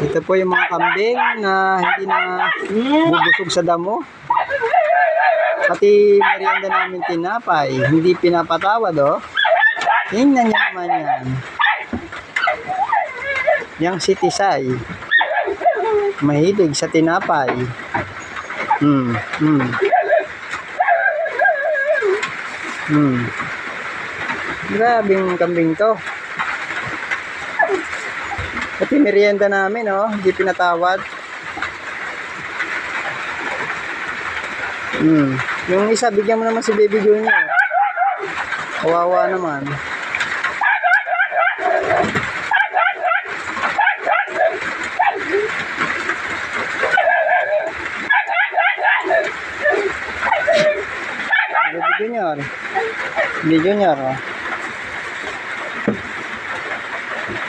Ito po yung mga kambing na hindi na bubusog sa damo. Pati merienda namin tinapay, hindi pinapatawad, oh. Tingnan niyo naman yan. Yang si Tisay, mahilig sa tinapay. Grabing kambing to. Pati merienda namin, oh, hindi pinatawad. Yung isa, bigyan mo naman si Baby Junior. Kawawa naman. Baby Junior. Baby Junior, oh.